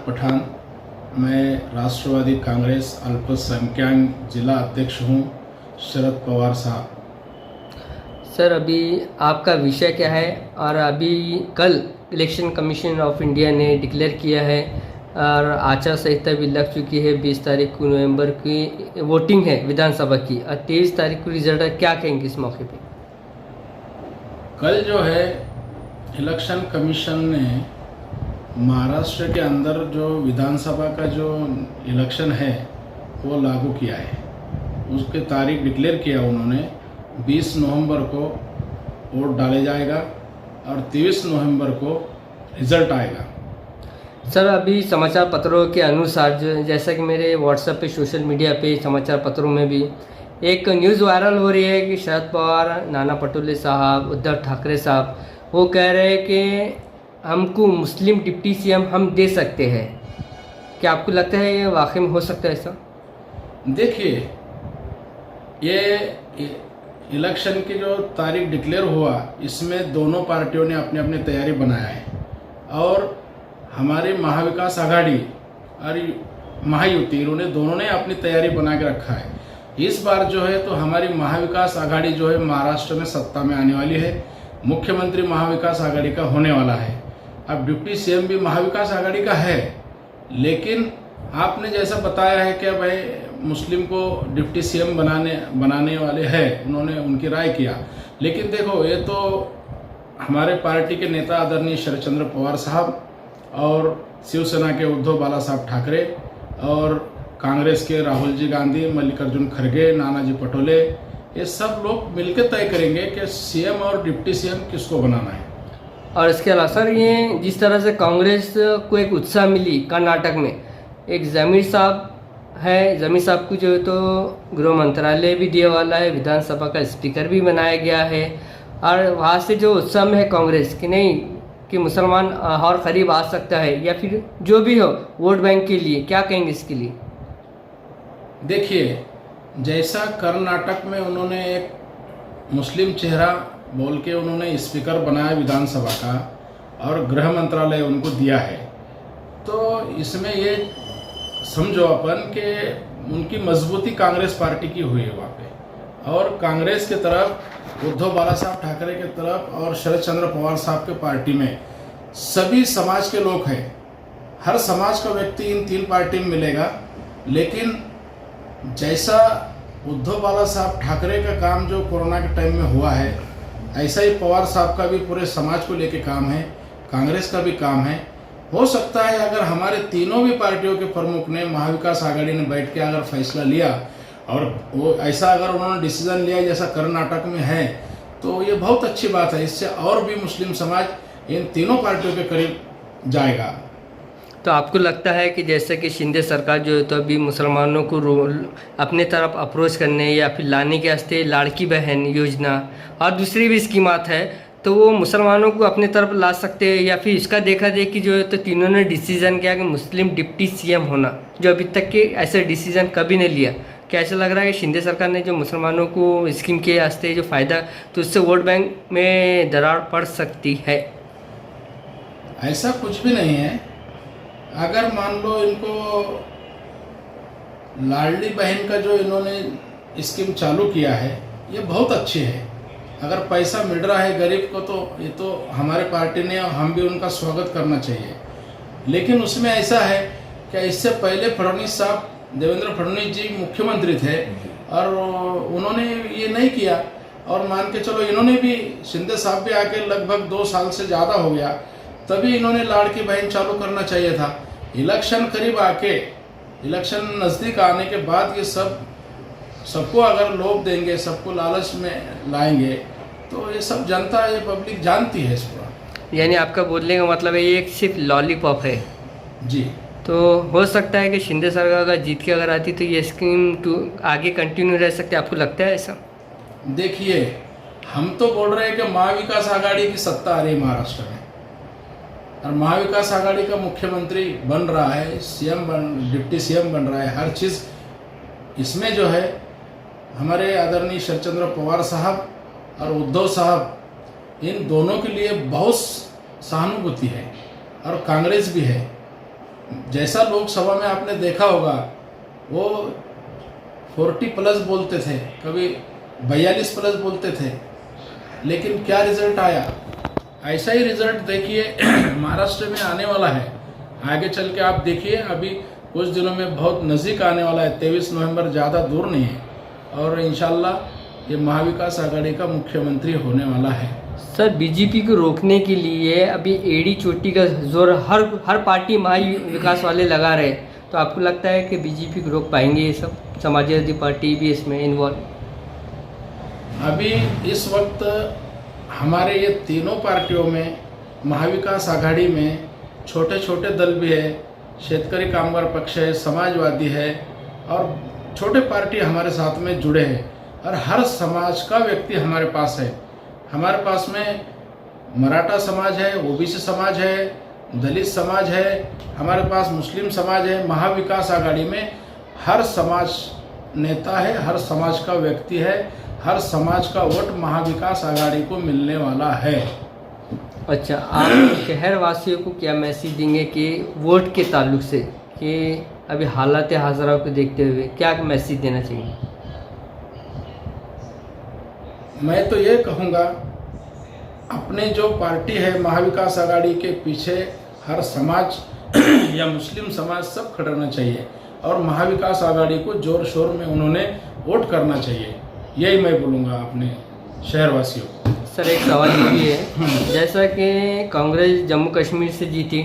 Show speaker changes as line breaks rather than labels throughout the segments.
पठान। मैं राष्ट्रवादी कांग्रेस अल्पसंख्यक जिला अध्यक्ष हूँ, शरद पवार साहब।
सर, अभी आपका विषय क्या है? और अभी कल इलेक्शन कमीशन ऑफ इंडिया ने डिक्लेयर किया है और आचार संहिता भी लग चुकी है। 20 तारीख को नवंबर की वोटिंग है विधानसभा की और 23 तारीख को रिजल्ट है। क्या कहेंगे इस मौके पे?
कल जो है इलेक्शन कमीशन ने महाराष्ट्र के अंदर जो विधानसभा का जो इलेक्शन है वो लागू किया है। उसके तारीख डिक्लेयर किया उन्होंने। 20 नवंबर को वोट डाले जाएगा और 23 नवंबर को रिजल्ट आएगा।
सर, अभी समाचार पत्रों के अनुसार जैसा कि मेरे व्हाट्सएप पे, सोशल मीडिया पे, समाचार पत्रों में भी एक न्यूज़ वायरल हो रही है कि शरद पवार, नाना पटोले साहब, उद्धव ठाकरे साहब वो कह रहे हैं कि हमको मुस्लिम डिप्टी सीएम हम दे सकते हैं। क्या आपको लगता है ये वाकई में हो सकता है ऐसा?
देखिए, ये इलेक्शन की जो तारीख डिक्लेयर हुआ, इसमें दोनों पार्टियों ने अपनी अपनी तैयारी बनाया है और हमारी महाविकास आघाड़ी और महायुति, इन्होंने दोनों ने अपनी तैयारी बना के रखा है। इस बार जो है तो हमारी महाविकास आघाड़ी जो है महाराष्ट्र में सत्ता में आने वाली है। मुख्यमंत्री महाविकास आघाड़ी का होने वाला है। अब डिप्टी सीएम भी महाविकास आघाड़ी का है, लेकिन आपने जैसा बताया है कि भाई मुस्लिम को डिप्टी सीएम बनाने वाले हैं, उन्होंने उनकी राय किया। लेकिन देखो, ये तो हमारे पार्टी के नेता आदरणीय शरद चंद्र पवार साहब और शिवसेना के उद्धव बाला साहब ठाकरे और कांग्रेस के राहुल जी गांधी, मल्लिकार्जुन खड़गे, नानाजी पटोले, ये सब लोग मिलकर तय करेंगे कि सीएम और डिप्टी सीएम किसको बनाना है।
और इसके अलावा सर, ये जिस तरह से कांग्रेस को एक उत्साह मिली कर्नाटक में, एक जमीर साहब है, जमीर साहब को जो है तो गृह मंत्रालय भी दिया वाला है, विधानसभा का स्पीकर भी बनाया गया है और वहाँ से जो उत्साह में है कांग्रेस कि नहीं कि मुसलमान और करीब आ सकता है या फिर जो भी हो वोट बैंक के लिए, क्या कहेंगे इसके लिए?
देखिए, जैसा कर्नाटक में उन्होंने एक मुस्लिम चेहरा बोल के उन्होंने स्पीकर बनाया विधानसभा का और गृह मंत्रालय उनको दिया है, तो इसमें ये समझो अपन कि उनकी मजबूती कांग्रेस पार्टी की हुई है वहाँ पे। और कांग्रेस की तरफ उद्धव बाला साहब ठाकरे की तरफ और शरद चंद्र पवार साहब के पार्टी में सभी समाज के लोग हैं। हर समाज का व्यक्ति इन तीन पार्टी में मिलेगा। लेकिन जैसा उद्धव बाला साहब ठाकरे का काम जो कोरोना के टाइम में हुआ है, ऐसा ही पवार साहब का भी पूरे समाज को लेके काम है, कांग्रेस का भी काम है। हो सकता है अगर हमारे तीनों भी पार्टियों के प्रमुख ने, महाविकास आघाड़ी ने बैठ के अगर फैसला लिया और वो ऐसा अगर उन्होंने डिसीजन लिया जैसा कर्नाटक में है, तो ये बहुत अच्छी बात है। इससे और भी मुस्लिम समाज इन तीनों पार्टियों के करीब जाएगा।
तो आपको लगता है कि जैसे कि शिंदे सरकार जो है तो अभी मुसलमानों को अपने तरफ अप्रोच करने या फिर लाने के वास्ते लाड़की बहन योजना और दूसरी भी स्कीमात है, तो वो मुसलमानों को अपने तरफ ला सकते हैं या फिर इसका देखा देखी जो है तो तीनों ने डिसीजन किया कि मुस्लिम डिप्टी सीएम होना, जो अभी तक के ऐसे डिसीजन कभी नहीं लिया। क्या ऐसा लग रहा है कि शिंदे सरकार ने जो मुसलमानों को स्कीम के वास्ते जो फ़ायदा, तो उससे वोट बैंक में दरार पड़ सकती है?
ऐसा कुछ भी नहीं है। अगर मान लो इनको लाडली बहन का जो इन्होंने स्कीम चालू किया है, ये बहुत अच्छी है। अगर पैसा मिल रहा है गरीब को, तो ये तो हमारे पार्टी ने और हम भी उनका स्वागत करना चाहिए। लेकिन उसमें ऐसा है कि इससे पहले फडणवीस साहब, देवेंद्र फडणवीस जी मुख्यमंत्री थे और उन्होंने ये नहीं किया। और मान के चलो, इन्होंने भी, शिंदे साहब भी आके लगभग 2 साल से ज़्यादा हो गया, तभी इन्होंने लाड़की बहन चालू करना चाहिए था। इलेक्शन करीब आके, इलेक्शन नज़दीक आने के बाद ये सबको अगर लोभ देंगे, सबको लालच में लाएंगे, तो ये सब जनता, ये पब्लिक जानती है इसको।
यानी आपका बोलने का मतलब है ये एक सिर्फ लॉलीपॉप है
जी।
तो हो सकता है कि शिंदे सरकार अगर जीत के अगर आती तो ये स्कीम आगे कंटिन्यू रह सकती है, आपको लगता है ऐसा?
देखिए, हम तो बोल रहे हैं कि महाविकास आघाड़ी की सत्ता आ रही है महाराष्ट्र में और महाविकास आघाड़ी का मुख्यमंत्री बन रहा है, डिप्टी सीएम बन रहा है, हर चीज़ इसमें जो है हमारे आदरणीय शरद चंद्र पवार साहब और उद्धव साहब, इन दोनों के लिए बहुत सहानुभूति है और कांग्रेस भी है। जैसा लोकसभा में आपने देखा होगा, वो 40+ बोलते थे, कभी 42+ बोलते थे, लेकिन क्या रिजल्ट आया? ऐसा ही रिजल्ट देखिए महाराष्ट्र में आने वाला है। आगे चल के आप देखिए, अभी कुछ दिनों में बहुत नज़दीक आने वाला है, 23 नवंबर, ज़्यादा दूर नहीं है, और इंशाल्लाह ये महाविकास आघाड़ी का मुख्यमंत्री होने वाला है।
सर, बीजेपी को रोकने के लिए अभी एड़ी चोटी का जोर हर पार्टी महाविकास वाले लगा रहे, तो आपको लगता है कि बीजेपी को रोक पाएंगे ये सब? समाजवादी पार्टी भी इसमें इन्वॉल्व?
अभी इस वक्त हमारे ये तीनों पार्टियों में, महाविकास आघाड़ी में छोटे छोटे दल भी है, शेतकरी कामगार पक्ष है, समाजवादी है, और छोटे पार्टी हमारे साथ में जुड़े हैं, और हर समाज का व्यक्ति हमारे पास है। हमारे पास में मराठा समाज है, ओबीसी समाज है, दलित समाज है, हमारे पास मुस्लिम समाज है। महाविकास आघाड़ी में हर समाज नेता है, हर समाज का व्यक्ति है, हर समाज का वोट महाविकास आघाड़ी को मिलने वाला है।
अच्छा, आप शहर वासियों को क्या मैसेज देंगे कि वोट के ताल्लुक से, कि अभी हालात हाजरा को देखते हुए क्या मैसेज देना चाहिए?
मैं तो ये कहूँगा, अपने जो पार्टी है महाविकास आघाड़ी के पीछे हर समाज या मुस्लिम समाज सब खड़ना चाहिए, और महाविकास आघाड़ी को जोर शोर में उन्होंने वोट करना चाहिए। यही मैं बोलूँगा अपने शहरवासियों को।
सर, एक सवाल ये भी है, जैसा कि कांग्रेस जम्मू कश्मीर से जीती,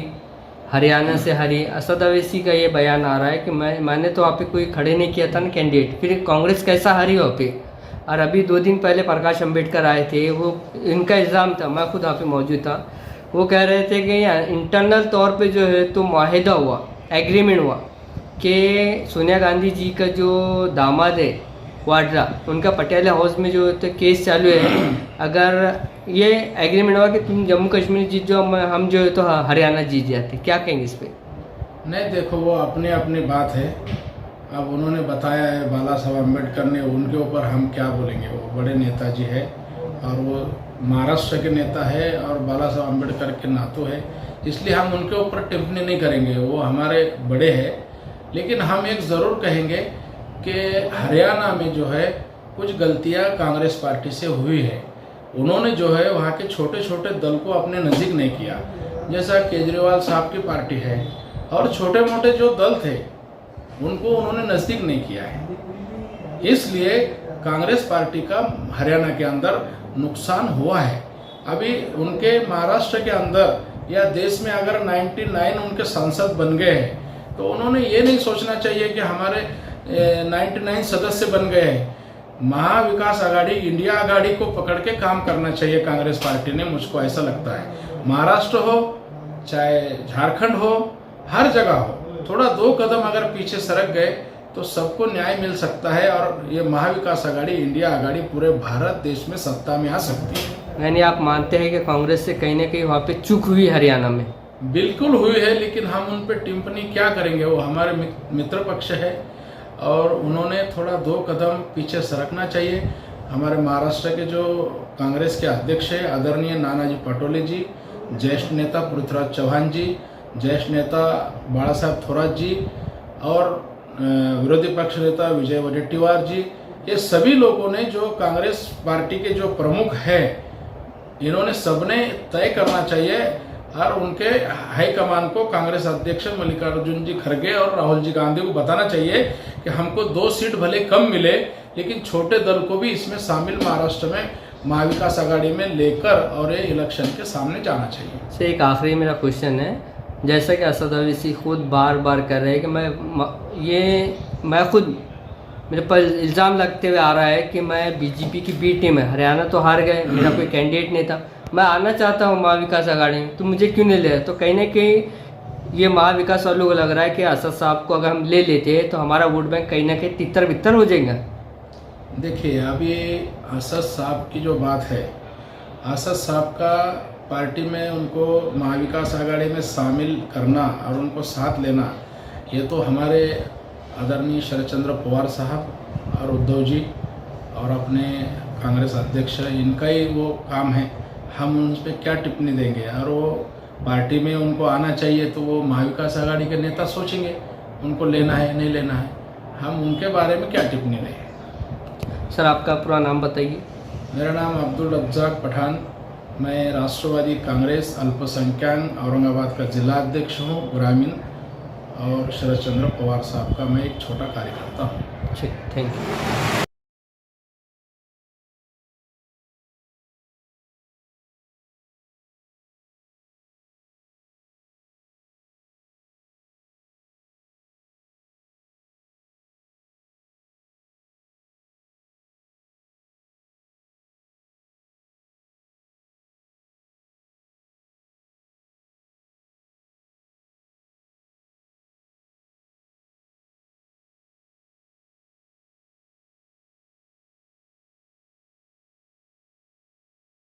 हरियाणा से हारी, असद अवैसी का ये बयान आ रहा है कि मैंने तो वहाँ पे कोई खड़े नहीं किया था ना कैंडिडेट, फिर कांग्रेस कैसा हारी वहाँ पे? और अभी 2 दिन पहले प्रकाश अंबेडकर आए थे, वो इनका इल्ज़ाम था, मैं खुद वहाँ पे मौजूद था, वो कह रहे थे कि इंटरनल तौर पे जो है तो माहिदा हुआ, एग्रीमेंट हुआ कि सोनिया गांधी जी का जो दामाद है वाड्रा, उनका पटियाला हाउस में जो तो केस चालू है, अगर ये एग्रीमेंट हुआ कि तुम जम्मू कश्मीर जीत जाओ, हम जो है तो हरियाणा जीत जाते, क्या कहेंगे इस पर?
नहीं, देखो, वो अपने अपनी बात है। अब उन्होंने बताया है, बाला साहब अम्बेडकर ने, उनके ऊपर हम क्या बोलेंगे? वो बड़े नेताजी है, और वो महाराष्ट्र के नेता है, और बाला साहब अम्बेडकर के नातू है, इसलिए हम उनके ऊपर टिप्पणी नहीं करेंगे, वो हमारे बड़े हैं। लेकिन हम एक ज़रूर कहेंगे कि हरियाणा में जो है कुछ गलतियां कांग्रेस पार्टी से हुई है। उन्होंने जो है वहाँ के छोटे छोटे दल को अपने नज़दीक नहीं किया, जैसा केजरीवाल साहब की पार्टी है, और छोटे मोटे जो दल थे उनको उन्होंने नज़दीक नहीं किया है। इसलिए कांग्रेस पार्टी का हरियाणा के अंदर नुकसान हुआ है। अभी उनके महाराष्ट्र के अंदर या देश में अगर 99 उनके सांसद बन गए हैं, तो उन्होंने ये नहीं सोचना चाहिए कि हमारे 99 सदस्य बन गए हैं। महाविकास आघाड़ी, इंडिया आघाड़ी को पकड़ के काम करना चाहिए कांग्रेस पार्टी ने, मुझको ऐसा लगता है। महाराष्ट्र हो चाहे झारखंड हो, हर जगह हो, थोड़ा 2 कदम अगर पीछे सरक गए तो सबको न्याय मिल सकता है, और ये महाविकास आघाड़ी, इंडिया आघाड़ी पूरे भारत देश में सत्ता में आ सकती है।
यानी आप मानते हैं कि कांग्रेस से कहीं ना कहीं वहाँ पे चूक हुई हरियाणा में?
बिल्कुल हुई है, लेकिन हम उन पर टिप्पणी क्या करेंगे? वो हमारे मित्र पक्ष है, और उन्होंने थोड़ा 2 कदम पीछे सरकना चाहिए। हमारे महाराष्ट्र के जो कांग्रेस के अध्यक्ष है आदरणीय नानाजी पटोले जी, ज्येष्ठ नेता पृथ्वीराज चौहान जी, ज्येष्ठ नेता बाला साहब थोरात जी, और विरोधी पक्ष नेता विजय वडेट्टीवार जी, ये सभी लोगों ने, जो कांग्रेस पार्टी के जो प्रमुख हैं, इन्होंने सबने तय करना चाहिए, और उनके हाईकमान को, कांग्रेस अध्यक्ष मल्लिकार्जुन जी खड़गे और राहुल जी गांधी को बताना चाहिए कि हमको 2 सीट भले कम मिले, लेकिन छोटे दल को भी इसमें शामिल महाराष्ट्र में महाविकास आघाड़ी में लेकर और ये इलेक्शन के सामने जाना चाहिए।
से एक आखिरी मेरा क्वेश्चन है, जैसा कि असद अवैसी खुद बार बार कर रहे हैं कि मैं खुद, मेरे पर इल्ज़ाम लगते हुए आ रहा है कि मैं बीजेपी की बी टीम है, हरियाणा तो हार गए, मेरा कोई कैंडिडेट नहीं था, मैं आना चाहता हूँ महाविकास आघाड़ी में, तो मुझे क्यों नहीं ले? तो कहीं ना कहीं ये महाविकास वालों को लग रहा है कि असद साहब को अगर हम ले लेते हैं तो हमारा वोट बैंक कहीं ना कहीं तितर बितर हो जाएगा।
देखिए, अब ये असद साहब की जो बात है, असद साहब का पार्टी में उनको महाविकास आघाड़ी में शामिल करना और उनको साथ लेना, ये तो हमारे आदरणीय शरद चंद्र पवार साहब और उद्धव जी और अपने कांग्रेस अध्यक्ष, इनका ही वो काम है। हम उन पर क्या टिप्पणी देंगे? और वो पार्टी में उनको आना चाहिए तो वो महाविकास आघाड़ी के नेता सोचेंगे उनको लेना है नहीं लेना है। हम उनके बारे में क्या टिप्पणी दें।
सर आपका पूरा नाम बताइए।
मेरा नाम अब्दुल रज्जाक पठान, मैं राष्ट्रवादी कांग्रेस अल्पसंख्यक औरंगाबाद का जिला अध्यक्ष हूँ ग्रामीण, और शरद चंद्र पवार साहब का मैं एक छोटा कार्यकर्ता हूँ।
ठीक, थैंक यू।